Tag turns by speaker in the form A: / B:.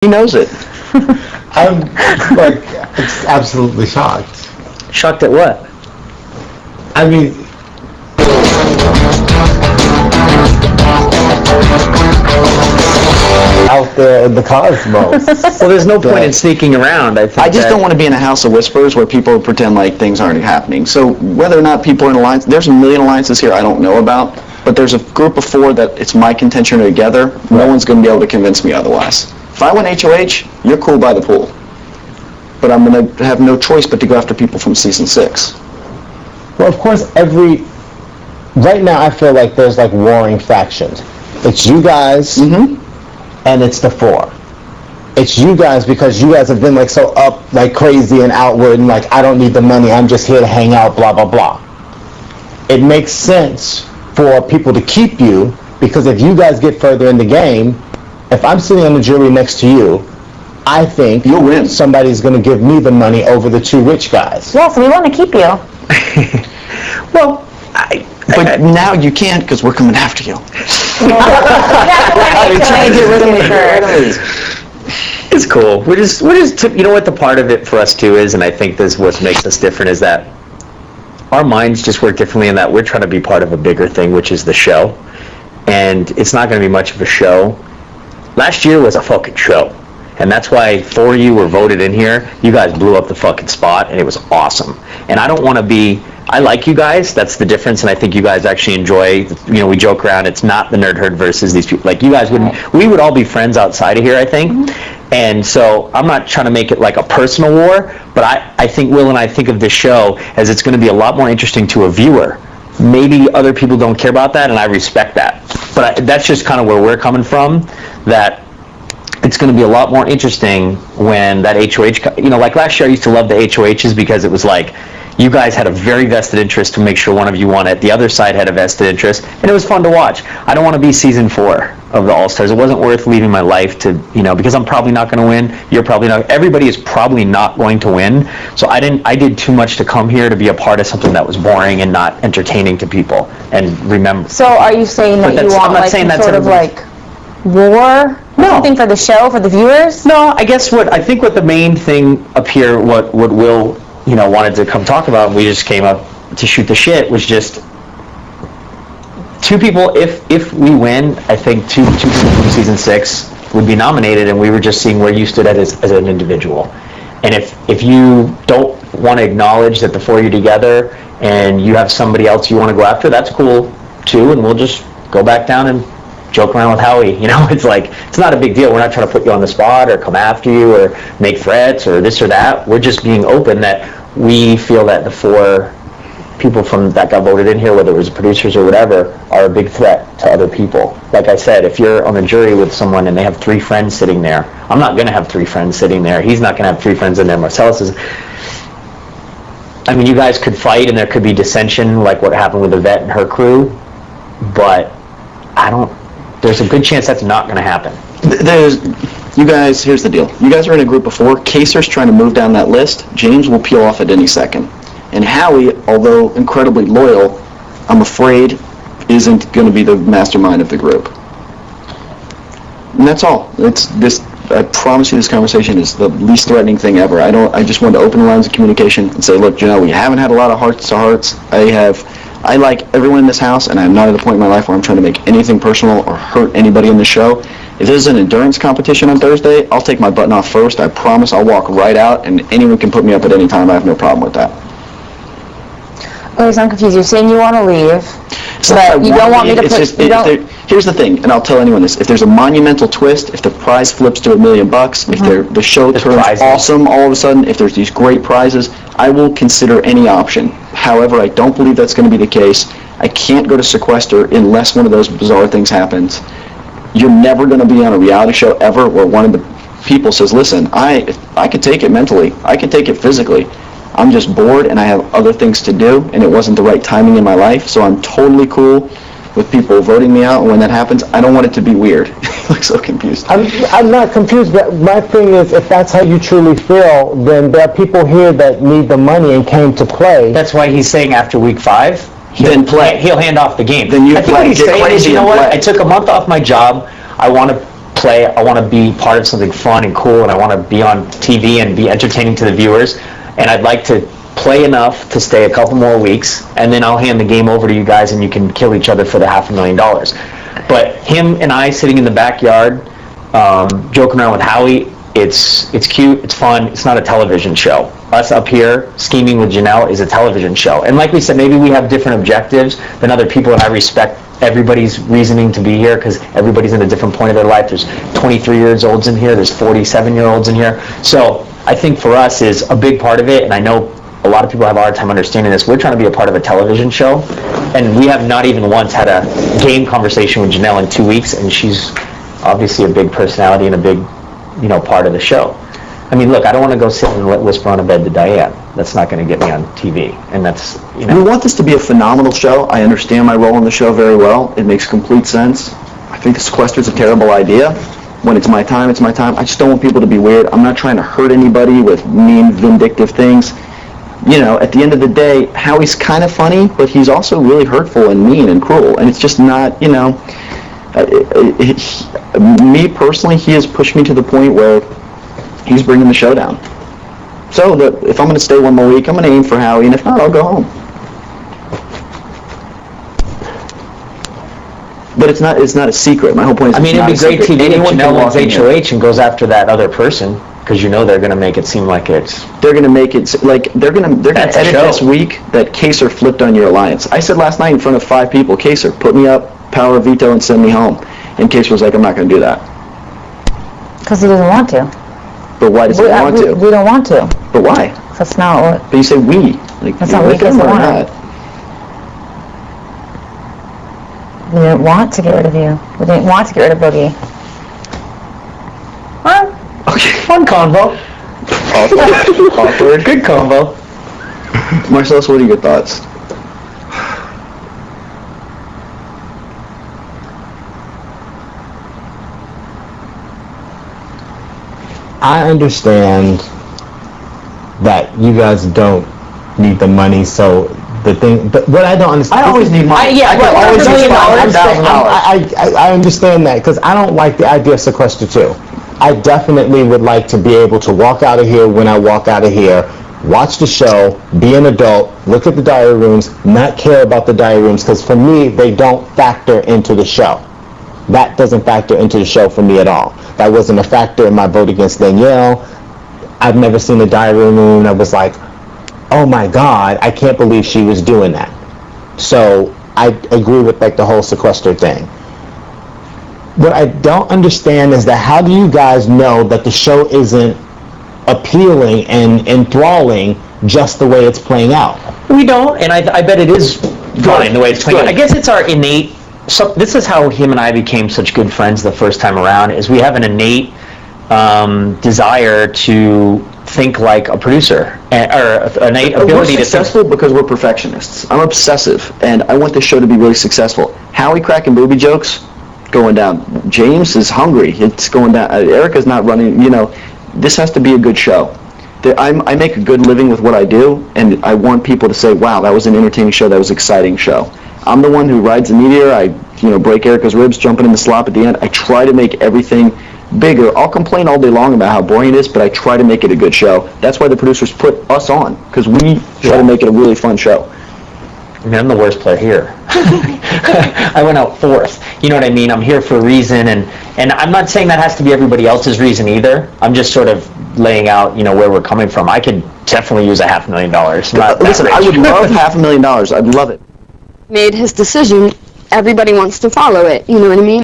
A: He knows it.
B: I'm like absolutely shocked.
C: Shocked at what?
B: I mean, out there in the cosmos.
C: Well, there's no point in sneaking around.
A: I just don't want to be in a house of whispers where people pretend like things aren't happening. So whether or not people are in alliance, there's a million alliances here I don't know about, but there's a group of 4 that it's my contention together. No one's going to be able to convince me otherwise. If I win HOH, you're cool by the pool. But I'm going to have no choice but to go after people from season 6.
B: Well, of course, right now I feel like there's like warring factions. It's you guys, and it's the 4. It's you guys because you guys have been like so up, like crazy and outward, and like, I don't need the money, I'm just here to hang out, blah, blah, blah. It makes sense for people to keep you because if you guys get further in the game, if I'm sitting on the jury next to you, I think
A: you'll win.
B: Somebody's going to give me the money over the 2 rich guys.
D: Yeah, so we want to keep you.
C: Well,
A: but now you can't because we're coming after you.
D: They're trying to get rid of me first.
C: it's cool. We're just you know what the part of it for us too is, and I think this is what makes us different, is that our minds just work differently in that we're trying to be part of a bigger thing, which is the show. And it's not going to be much of a show. Last year was a fucking show. And that's why 4 of you were voted in here. You guys blew up the fucking spot, and it was awesome. And I don't want to be... I like you guys. That's the difference, and I think you guys actually enjoy... we joke around. It's not the nerd herd versus these people. Like, you guys wouldn't... We would all be friends outside of here, I think. And so I'm not trying to make it like a personal war, but I think Will and I think of this show as it's going to be a lot more interesting to a viewer. Maybe other people don't care about that, and I respect that. But that's just kind of where we're coming from, that... It's going to be a lot more interesting when that HOH, like last year I used to love the HOHs because it was like, you guys had a very vested interest to make sure one of you won it. The other side had a vested interest, and it was fun to watch. I don't want to be season 4 of the All-Stars. It wasn't worth leaving my life to, because I'm probably not going to win. You're probably not. Everybody is probably not going to win. So I did too much to come here to be a part of something that was boring and not entertaining to people. And remember.
D: So are you saying that you want like some sort of like war?
C: No.
D: Something for the show, for the viewers?
C: No, I guess what the main thing up here, what Will, wanted to come talk about, and we just came up to shoot the shit, was just 2 people, if we win, I think two people from season 6 would be nominated, and we were just seeing where you stood at as an individual. And if you don't want to acknowledge that the 4 of you together, and you have somebody else you want to go after, that's cool too, and we'll just go back down and joke around with Howie. It's like, it's not a big deal. We're not trying to put you on the spot or come after you or make threats or this or that. We're just being open that we feel that the 4 people that got voted in here, whether it was producers or whatever, are a big threat to other people. Like I said, if you're on a jury with someone and they have 3 friends sitting there, I'm not going to have 3 friends sitting there. He's not going to have 3 friends in there. Marcellus is... I mean, you guys could fight and there could be dissension like what happened with Yvette and her crew, but there's a good chance that's not going to happen.
A: You guys, here's the deal. You guys are in a group of 4. Kaser's trying to move down that list. James will peel off at any second. And Howie, although incredibly loyal, I'm afraid isn't going to be the mastermind of the group. And that's all. I promise you this conversation is the least threatening thing ever. I just want to open the lines of communication and say, look, we haven't had a lot of hearts-to-hearts. I like everyone in this house, and I'm not at a point in my life where I'm trying to make anything personal or hurt anybody in the show. If this is an endurance competition on Thursday, I'll take my button off first. I promise I'll walk right out, and anyone can put me up at any time. I have no problem with that.
D: Okay, so I'm confused. You're saying you want to leave, but you don't want me to put...
A: Here's the thing, and I'll tell anyone this. If there's a monumental twist, if the prize flips to $1 million, if the show turns awesome all of a sudden, if there's these great prizes, I will consider any option. However, I don't believe that's going to be the case. I can't go to sequester unless one of those bizarre things happens. You're never going to be on a reality show ever where one of the people says, listen, I could take it mentally. I could take it physically. I'm just bored and I have other things to do, and it wasn't the right timing in my life, so I'm totally cool with people voting me out, and when that happens, I don't want it to be weird. You look so confused.
B: I'm not confused, but my thing is, if that's how you truly feel, then there are people here that need the money and came to play.
C: That's why he's saying after week 5,
A: then play.
C: He'll hand off the game.
A: Then you
C: I think what he's saying is, you know what? I took a month off my job. I want to play. I want to be part of something fun and cool, and I want to be on TV and be entertaining to the viewers. And I'd like to play enough to stay a couple more weeks, and then I'll hand the game over to you guys, and you can kill each other for the $500,000. But him and I sitting in the backyard, joking around with Howie, it's cute, it's fun, it's not a television show. Us up here scheming with Janelle is a television show. And like we said, maybe we have different objectives than other people, and I respect everybody's reasoning to be here because everybody's in a different point of their life. There's 23-year-olds in here, there's 47-year-olds in here. So I think for us is a big part of it, and I know a lot of people have a hard time understanding this. We're trying to be a part of a television show, and we have not even once had a game conversation with Janelle in 2 weeks, and she's obviously a big personality and a big, part of the show. I mean, look, I don't want to go sit and whisper on a bed to Diane. That's not going to get me on TV, and that's,
A: We want this to be a phenomenal show. I understand my role in the show very well. It makes complete sense. I think the sequester is a terrible idea. When it's my time, it's my time. I just don't want people to be weird. I'm not trying to hurt anybody with mean, vindictive things. At the end of the day, Howie's kind of funny, but he's also really hurtful and mean and cruel, and it's just not, me personally, he has pushed me to the point where he's bringing the show down. So if I'm going to stay one more week, I'm going to aim for Howie, and if not, I'll go home. But it's not a secret. My whole point is
C: it'd be great TV if Janelle wins HOH and goes after that other person, because they're going to make it seem like it's...
A: They're going to make it, they're going to edit this week that Kaser flipped on your alliance. I said last night in front of 5 people, Kaser, put me up, power of veto, and send me home. And Kaser was like, I'm not going to do that.
D: Because he doesn't want to.
A: But why does he want to?
D: We don't want to.
A: But why?
D: That's not what...
A: But you say we.
D: That's not what he doesn't want. We didn't want to get rid of you. We didn't want to get rid of Boogie.
C: Well, okay. Fun convo.
A: Awkward.
C: Good convo.
A: Marcellus, what are your thoughts?
B: I understand that you guys don't need the money, so the thing, but what I don't understand...
A: I always need money.
B: I understand that, because I don't like the idea of sequester too. I definitely would like to be able to walk out of here when I walk out of here, watch the show, be an adult, look at the diary rooms, not care about the diary rooms, because for me, they don't factor into the show. That doesn't factor into the show for me at all. That wasn't a factor in my vote against Danielle. I've never seen the diary room. I was like, oh my God, I can't believe she was doing that. So I agree with the whole sequester thing. What I don't understand is that how do you guys know that the show isn't appealing and enthralling just the way it's playing out?
C: We don't, and I bet it is fine the way it's playing out. I guess it's our innate... So this is how him and I became such good friends the first time around, is we have an innate desire to think like a producer, or an innate ability to...
A: We're successful because we're perfectionists. I'm obsessive, and I want the show to be really successful. Howie cracking booby jokes, going down. James is hungry. It's going down. Erica's not running. This has to be a good show. I make a good living with what I do, and I want people to say, wow, that was an entertaining show, that was an exciting show. I'm the one who rides the meteor. I break Erica's ribs, jumping in the slop at the end. I try to make everything bigger. I'll complain all day long about how boring it is, but I try to make it a good show. That's why the producers put us on, because we try to make it a really fun show.
C: I'm the worst player here. I went out 4th. You know what I mean? I'm here for a reason, and I'm not saying that has to be everybody else's reason either. I'm just sort of laying out, where we're coming from. I could definitely use $500,000.
A: Listen, I would love $500,000. I'd love it.
E: Made his decision, everybody wants to follow it, you know what I mean?